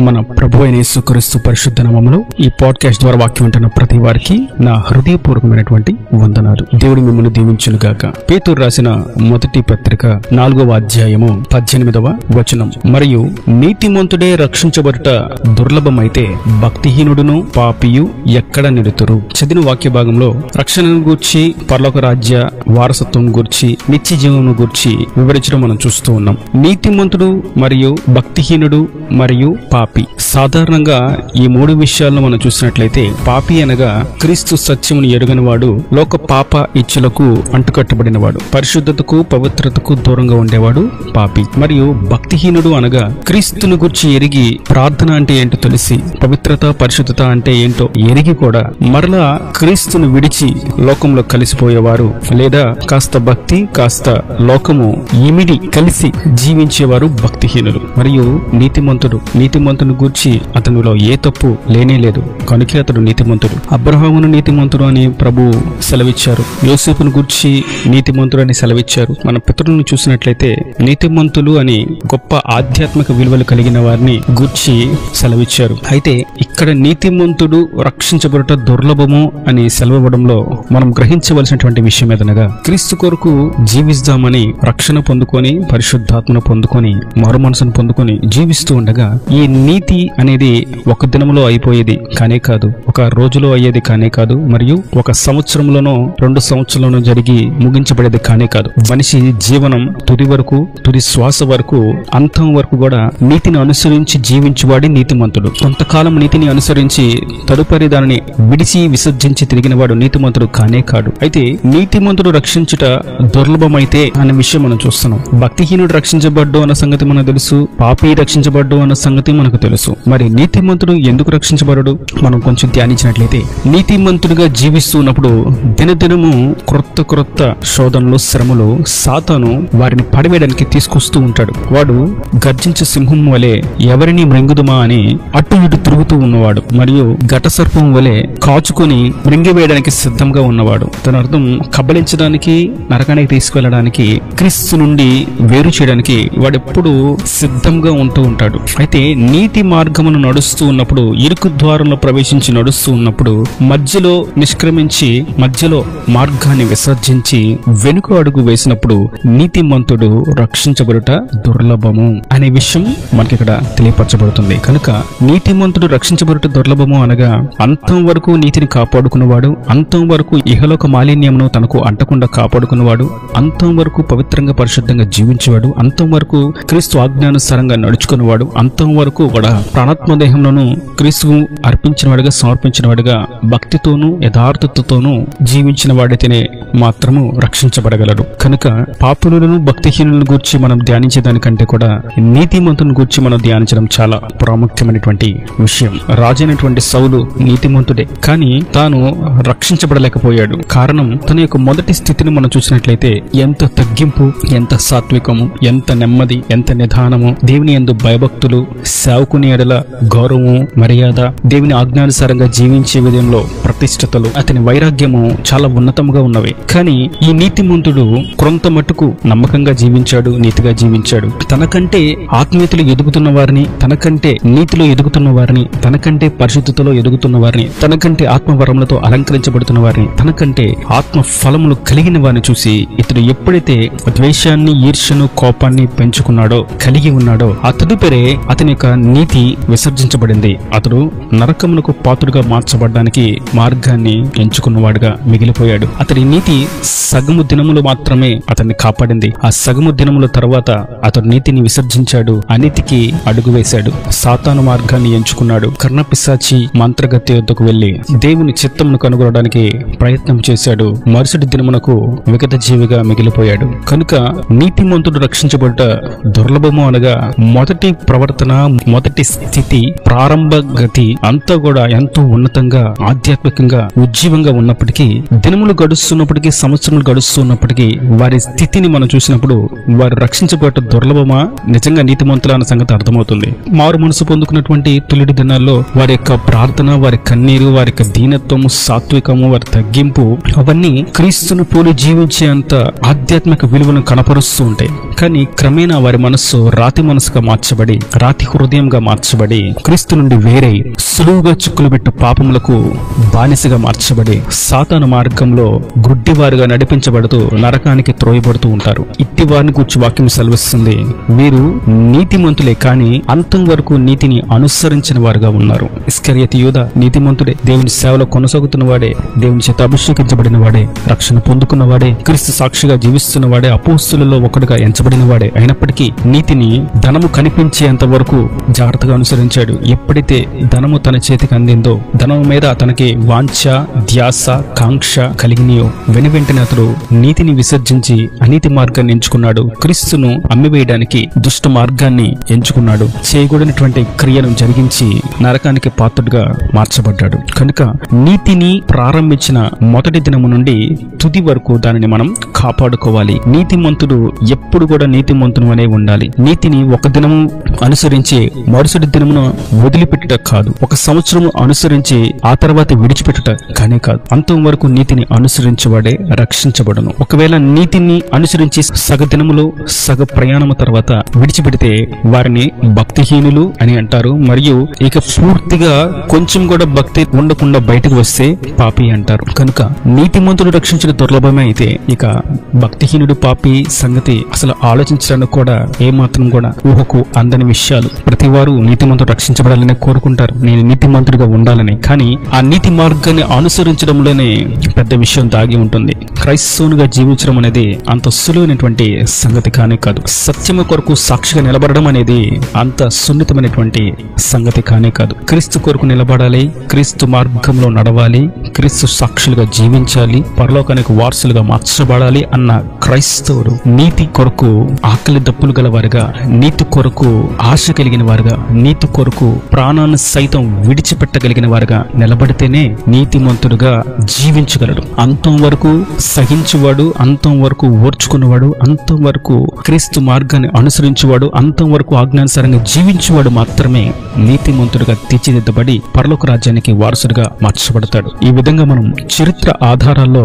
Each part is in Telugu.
మన ప్రభు అయిన యేసుక్రీస్తు పరిశుద్ధ నామములో ఈ పాడ్కాస్ట్ ద్వారా వాక్యం వింటున్న ప్రతి వారికి నా హృదయపూర్వకమైనటువంటి వందనాలు. దేవుడు మిమ్మల్ని దీవించును గాక. పేతురు రాసిన మొదటి పత్రిక 4వ అధ్యాయము 18వ వచనం. మరియు నీతిమంతుడే రక్షించబడుట దుర్లభమైతే భక్తిహీనుడును పాపియు ఎక్కడ నిలుతురు. చదివిన వాక్య భాగంలో రక్షణను గూర్చి, పరలోక రాజ్య వారసత్వం గూర్చి, నిత్య జీవనం గూర్చి వివరించడం మనం చూస్తూ ఉన్నాం. నీతిమంతుడు మరియు భక్తిహీనుడు మరియు పాపి. సాధారణంగా ఈ మూడు విషయాలను మనం చూసినట్లయితే పాపి అనగా క్రీస్తు సత్యమును ఎరుగనివాడు, లోక పాప ఇచ్చులకు అంటుకట్టబడినవాడు, పరిశుద్ధతకు పవిత్రతకు దూరంగా ఉండేవాడు పాపి. మరియు భక్తిహీనుడు అనగా క్రీస్తును గురించి ఎరిగి ప్రార్థన అంటే ఏంటో తెలిసి, పవిత్రత పరిశుద్ధత అంటే ఏంటో ఎరిగి కూడా మరలా క్రీస్తును విడిచి లోకంలో కలిసిపోయేవారు, లేదా కాస్త భక్తి కాస్త లోకము ఇమిడి కలిసి జీవించేవారు భక్తిహీనులు. మరియు నీతిమంతుని గూర్చి అతనిలో ఏ తప్పు లేనే లేదు, కనుక అతడు నీతిమంతుడు. అబ్రహామును నీతిమంతుడు అని ప్రభు సెలవిచ్చారు. యోసేపును గూర్చి నీతిమంతుడు అని సెలవిచ్చారు. మన పితరులను చూసినట్లయితే నీతిమంతులు అని గొప్ప ఆధ్యాత్మిక విలువలు కలిగిన వారిని గూర్చి సెలవిచ్చారు. అయితే ఇక్కడ నీతిమంతుడు రక్షించబడుట దుర్లభము అని సెలవివ్వడంలో మనం గ్రహించవలసినటువంటి విషయం ఏదనగా, క్రీస్తు కొరకు జీవిస్తామని రక్షణ పొందుకొని, పరిశుద్ధాత్మను పొందుకొని, మారు మనసును పొందుకొని జీవిస్తూ ఉండగా ఈ నీతి అనేది ఒక దినంలో అయిపోయేది కానే కాదు, ఒక రోజులో అయ్యేది కానే కాదు, మరియు ఒక సంవత్సరంలోనో 2 సంవత్సరంలోనో జరిగి ముగించబడేది కానే కాదు. మనిషి జీవనం తుది వరకు, తుది శ్వాస వరకు, అంతం వరకు కూడా నీతిని అనుసరించి జీవించువాడి నీతిమంతుడు. కొంతకాలం నీతిని అనుసరించి తదుపరి దానిని విడిచి విసర్జించి తిరిగిన వాడు నీతిమంతుడు కానే కాడు. అయితే నీతిమంతుడు రక్షించుట దుర్లభమైతే అనే విషయం మనం చూస్తున్నాం. భక్తిహీనుడు రక్షించబడ్డు అన్న సంగతి మనకు తెలుసు, పాపి రక్షించబడ్డు అన్న సంగతి మనకు తెలుసు. మరి నీతిమంతుడు ఎందుకు రక్షించబడడు మనం కొంచెం ధ్యానించినట్లయితే, నీతిమంతుడిగా జీవిస్తున్నప్పుడు దినదినము క్రొత్త శోధనలు, శ్రమలు సాతాను వారిని పడివేయడానికి తీసుకొస్తూ ఉంటాడు. వాడు గర్జించే సింహం వలె ఎవరిని మృంగుదుమా అని అటు ఇటు తిరుగుతూ ఉన్నవాడు, మరియు ఘట సర్పం వలె కాచుకొని మృంగివేయడానికి సిద్ధంగా ఉన్నవాడు. దాని అర్థం కబళించడానికి, నరకానికి తీసుకెళ్లడానికి, క్రీస్తు నుండి వేరు చేయడానికి వాడెప్పుడు సిద్ధంగా ఉంటూ ఉంటాడు. అయితే నీతి మార్గమును నడుస్తూ ఉన్నప్పుడు, ఇరుకు ద్వారంలో ప్రవేశించి నడుస్తూ ఉన్నప్పుడు, మధ్యలో నిష్క్రమించి మధ్యలో మార్గాన్ని విసర్జించి వెనుక అడుగు వేసినప్పుడు నీతిమంతుడు రక్షించబడుట దుర్లభము అనే విషయం మనకి ఇక్కడ తెలియపరచబడుతుంది. కనుక నీతిమంతుడు రక్షించబడుట దుర్లభము అనగా అంతం వరకు నీతిని కాపాడుకున్నవాడు, అంతం వరకు ఇహలోక మాలిన్యమును తనకు అంటకుండా కాపాడుకున్నవాడు, అంతం వరకు పవిత్రంగా పరిశుద్ధంగా జీవించేవాడు, అంతం వరకు క్రీస్తు ఆజ్ఞానుసారంగా నడుచుకున్నవాడు, అంతం వరకు కూడా ప్రాణాత్మ దేహంలోనూ క్రీస్తుకు అర్పించిన వాడిగా, సమర్పించిన వాడిగా, భక్తితోనూ యథార్థతతోనూ జీవించిన వాడితేనే మాత్రము రక్షించబడగలడు. కనుక పాపులను భక్తిహీనులను గూర్చి మనం ధ్యానించేదానికంటే కూడా నీతిమంతుని గూర్చి మనం ధ్యానించడం చాలా ప్రాముఖ్యమైనటువంటి విషయం. రాజైనటువంటి సౌలు నీతిమంతుడే, కానీ తాను రక్షించబడలేకపోయాడు. కారణం, తన యొక్క మొదటి స్థితిని మనం చూసినట్లయితే ఎంత తగ్గింపు, ఎంత సాత్వికము, ఎంత నెమ్మది, ఎంత నిదానము, దేవుని యందు భయభక్తులు, సేవకుని ఎడల గౌరవము, మర్యాద, దేవుని ఆజ్ఞానుసారంగా జీవించే విధంలో ప్రతిష్టతలు, అతని వైరాగ్యము చాలా ఉన్నతంగా ఉన్నవి. కానీ ఈ నీతిమంతుడు కొంత మట్టుకు నమ్మకంగా జీవించాడు, నీతిగా జీవించాడు. తనకంటే ఆత్మీయతలు ఎదుగుతున్న వారిని, తనకంటే నీతిలో ఎదుగుతున్న వారిని, తనకంటే పరిశుద్ధతలో ఎదుగుతున్న వారిని, తనకంటే ఆత్మవరములతో అలంకరించబడుతున్న వారిని, తనకంటే ఆత్మ ఫలములు కలిగిన వారిని చూసి ఇతడు ఎప్పుడైతే ద్వేషాన్ని, ఈర్ష్యను, కోపాన్ని పెంచుకున్నాడో, కలిగి ఉన్నాడో, ఆ తదుపరి అతని యొక్క నీతి విసర్జించబడింది. అతడు నరకమునకు పాత్రుడుగా మార్చబడడానికి మార్గాన్ని ఎంచుకున్నవాడుగా మిగిలిపోయాడు. అతడి నీతి సగము దినములు మాత్రమే అతన్ని కాపాడింది. ఆ సగము దినముల తర్వాత అతడు నీతిని విసర్జించాడు, అనీతికి అడుగు వేశాడు, సాతాను మార్గాన్ని ఎంచుకున్నాడు. కర్ణపిశాచి మంత్రగత్తె వద్దకు వెళ్లి దేవుని చిత్తమును కనుగొనడానికి ప్రయత్నం చేశాడు. మరుసటి దినమునకు విగత జీవిగా మిగిలిపోయాడు. కనుక నీతిమంతుడు రక్షించబడ్డ దుర్లభము అనగా మొదటి ప్రవర్తన, మొదటి స్థితి, ప్రారంభ గతి అంతా కూడా ఎంతో ఉన్నతంగా, ఆధ్యాత్మికంగా, ఉజ్జీవంగా ఉన్నప్పటికీ, దినములు గడుస్తున్నప్పటికీ, సంవత్సరములు గడుస్తున్నప్పటికీ వారి స్థితిని మనం చూసినప్పుడు వారు రక్షించబడ్డ దుర్లభమా, నిజంగా నీతిమంతుల అన్న సంగతి అర్థమవుతుంది. మారు మనసు పొందుకున్నటువంటి తొలిటి దినాల్లో వారి యొక్క ప్రార్థన, వారి కన్నీరు, వారి యొక్క దీనత్వము, సాత్వికము, వారి తగ్గింపు అవన్నీ క్రీస్తును పోలి జీవించే అంత ఆధ్యాత్మిక విలువను కనపరుస్తూ ఉంటాయి. కానీ క్రమేణా వారి మనస్సు రాతి మనసుగా మార్చబడి, రాతి హృదయంగా మార్చబడి, క్రీస్తు నుండి వేరే సులువుగా చిక్కులు పెట్టు పాపములకు బానిసగా మార్చబడి, సాతాను మార్గంలో గుడ్డివారుగా నడిపించబడుతూ నరకానికి త్రోయబడుతూ ఉంటారు. ఇట్టి వారిని గూర్చి వాక్యం సెలవిస్తుంది, వీరు నీతిమంతులే కానీ అంతం వరకు నీతిని అనుసరించిన వారుగా ఉన్నారు. ఇస్కరియోతు యూదా నీతిమంతుడే, దేవుని సేవలో కొనసాగుతున్న వాడే, దేవుని చేత అభిషేకించబడిన వాడే, రక్షణ పొందుకున్న వాడే, క్రీస్తు సాక్షిగా జీవిస్తున్న వాడే, అపోస్తులలో ఒకడుగా ఎంచబడిన వాడే. అయినప్పటికీ నీతిని ధనము కనిపించేంత వరకు జాగ్రత్తగా అనుసరించాడు. ఎప్పుడైతే ధనము తన చేతికి అందిందో, ధనము మీద తనకి వాంఛ, ధ్యాస, కాంక్ష కలిగినాయో వెనువెంటనే అతడు నీతిని విసర్జించి అనీతి మార్గాన్ని ఎంచుకున్నాడు. క్రీస్తును అమ్మివేయడానికి దుష్ట మార్గాన్ని ఎంచుకున్నాడు. చేయకూడనటువంటి క్రియను జరిగించి నరకానికి పాత్రుడుగా మార్చబడ్డాడు. కనుక నీతిని ప్రారంభించిన మొదటి దినము నుండి తుది వరకు దానిని మనం కాపాడుకోవాలి. నీతిమంతుడు ఎప్పుడు కూడా నీతిమంతుడు అనే ఉండాలి. నీతిని ఒక దినము అనుసరించి మరుసటి దినమును వదిలిపెట్టుట కాదు, ఒక సంవత్సరము అనుసరించి ఆ తర్వాత విడిచిపెట్టుట కానే కాదు. అంతం వరకు నీతిని అనుసరించేవాడే రక్షించబడును. ఒకవేళ నీతిని అనుసరించి సగ దినములో సగ ప్రయాణము తర్వాత విడిచిపెడితే వారిని భక్తిహీనులు అని అంటారు. మరియు ఇక పూర్తిగా కొంచెం కూడా భక్తి ఉండకుండా బయటకు వస్తే పాపి అంటారు. కనుక నీతిమంతుడు రక్షించిన దుర్లభమే అయితే ఇక భక్తిహీనుడు పాపి సంగతి అసలు ఆలోచించడానికి కూడా ఏమాత్రం కూడా ఊహకు అందని విషయాలు. ప్రతి వారు నీతిమంతుడు రక్షించబడాలని కోరుకుంటారు, నేను నీతిమంతుడిగా ఉండాలని. కానీ ఆ నీతి మార్గాన్ని అనుసరించడంలోనే పెద్ద విషయం దాగి ఉంటుంది. క్రైస్తవునిగా జీవించడం అనేది అంత సులువైనటువంటి సంగతి కానే కాదు. సత్యము కొరకు సాక్షిగా నిలబడడం అనేది అంత సున్నితమైనటువంటి సంగతి కానే కాదు. క్రీస్తు కొరకు నిలబడాలి, క్రీస్తు మార్గంలో నడవాలి, క్రీస్తు సాక్షులుగా జీవించాలి, పరలోకానికి వారసులుగా మార్చబడాలి అన్న క్రైస్తవుడు నీతి కొరకు ఆకలి దప్పులు గల వారుగా, నీతి కొరకు ఆశ కలిగిన వారుగా, నీతి కొరకు ప్రాణాన్ని సైతం విడిచిపెట్టగలిగిన వారుగా నిలబడితేనే నీతిమంతుడుగా జీవించగలడు. అంతం వరకు సహించువాడు, అంతం వరకు ఓర్చుకున్నవాడు, అంతం వరకు క్రీస్తు మార్గాన్ని అనుసరించేవాడు, అంతం వరకు ఆజ్ఞానుసారంగా జీవించేవాడు మాత్రమే నీతిమంతుడుగా తీర్చిదిద్దబడి పరలోక రాజ్యానికి వారసుడుగా మార్చబడతాడు. ఈ విధంగా మనం చరిత్ర ఆధారాల్లో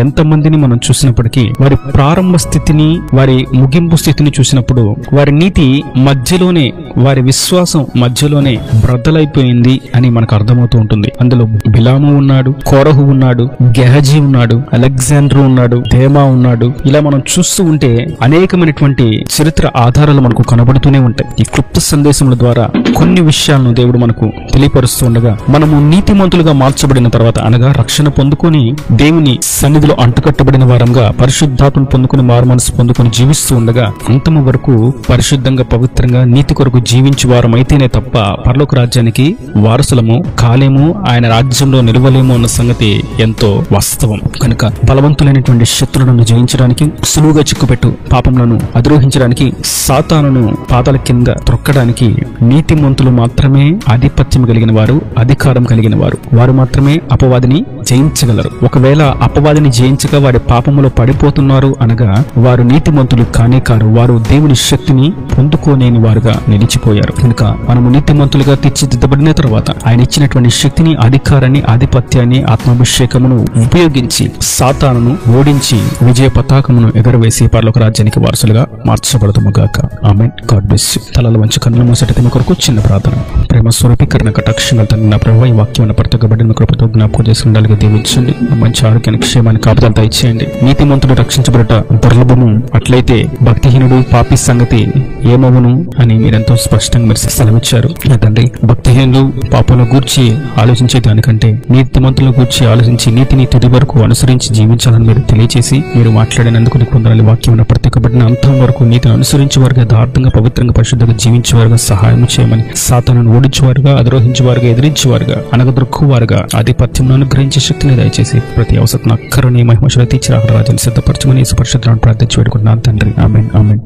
ఎంతమందిని మనం చూసినప్పటికీ వారి ప్రారంభ స్థితిని, వారి ముగింపు స్థితిని చూసినప్పుడు వారి నీతి మధ్యలోనే, వారి విశ్వాసం మధ్యలోనే బ్రద్దలైపోయింది అని మనకు అర్థమవుతూ ఉంటుంది. అందులో బిలాము ఉన్నాడు, కోరహు ఉన్నాడు, గెహజీ ఉన్నాడు, అలెగ్జాండర్ ఉన్నాడు, దేమా ఉన్నాడు. ఇలా మనం చూస్తూ ఉంటే అనేకమైనటువంటి చరిత్ర ఆధారాలు మనకు కనబడుతూనే ఉంటాయి. ఈ క్లుప్త సందేశముల ద్వారా కొన్ని విషయాలను దేవుడు మనకు తెలియపరుస్తూ ఉండగా, మనము నీతిమంతులుగా మార్చబడిన తర్వాత, అనగా రక్షణ పొందుకొని దేవుని సన్నిధిలో అంటుకట్టబడిన వారంగా పరిశుద్ధాత్మను పొందుకుని మారు మనసు పొందుకొని జీవిస్తూ ఉండగా, అంతము వరకు పరిశుద్ధంగా పవిత్రంగా నీతి కొరకు జీవించే వారం అయితేనే తప్ప పరలోక రాజ్యానికి వారసులము కాలేము, ఆయన రాజ్యంలో నిలవలేము అన్న సంగతి ఎంతో వాస్తవం. కనుక బలవంతులైనటువంటి శత్రులను జయించడానికి, సులువుగా చిక్కుపెట్టు పాపములను అధిరోహించడానికి, సాతానును పాదాల కింద త్రొక్కడానికి నీతిమంతులు మాత్రమే ఆధిపత్యం కలిగిన వారు, అధికారం కలిగిన వారు. వారు మాత్రమే అపవాదిని జయించగలరు. ఒకవేళ అపవాదిని జయించక వారి పాపములో పడిపోతున్నారు అనగా వారు నీతిమంతులు కానే కారు, వారు దేవుని శక్తిని పొందుకోలేని వారుగా నిలిచిపోయారు. కనుక మనము నీతిమంతులుగా తీర్చిదిద్దబడిన తర్వాత ఆయన ఇచ్చినటువంటి శక్తిని, అధికారాన్ని, ఆధిపత్యాన్ని, ఆత్మాభిషేకమును ఉపయోగించి సాతానును ఓడించి విజయ పతాకమును ఎగరవేసి పరలోక రాజ్యానికి వారసులుగా మార్చబడదుముగాక. ఆమేన్. God bless you. తలలు వంచి కన్నుల మూసేట మీ కొరకు చిన్న ప్రార్థన. ప్రేమ స్వరూపీకరణ కటాక్షంగా తండ్రి, నా ప్రభువా, ఈ వాక్యం పరతకబడిన కృపతో జ్ఞాపకం చేసి ఉండాలిగా దీవించండి. మంచి ఆరోగ్యాన్ని, క్షేమాన్ని, కాపుదల దయచేయండి. నీతిమంతుడు రక్షించబడట దుర్లభము, అట్లయితే భక్తిహీనుడు పాపి సంగతి ఏమవును అని మీరెంతో స్పష్టంగా మీరు సెలవిచ్చారు. తండ్రి, భక్తిహీనులు పాపల గూర్చి ఆలోచించే దానికంటే నీతిమంతుల గూర్చి ఆలోచించి నీతిని తుది వరకు అనుసరించి జీవించాలని మీరు తెలియజేసి మీరు మాట్లాడినందుకు నీకు వందనాలు. వాక్యం ప్రత్యేకబడిన అంతం వరకు నీతిని అనుసరించే వారుగా, యథార్థంగా, పవిత్రంగా, పరిశుద్ధంగా జీవించేవారుగా సహాయం చేయమని, సాతానును ఓడించేవారుగా, అధిరోహించేవారుగా, ఎదిరించేవారుగా, అనగదొక్కువారుగా ఆధిపత్యం అనుగ్రహించే శక్తిని దయచేసి ప్రతి అవసరం అక్కరని మహిమశుల తీర్చి రాజుని సిద్ధపరచమని పరిశుద్ధులను ప్రార్థించి వేడుకుంటున్నాను తండ్రి. ఆమేన్. ఆమేన్.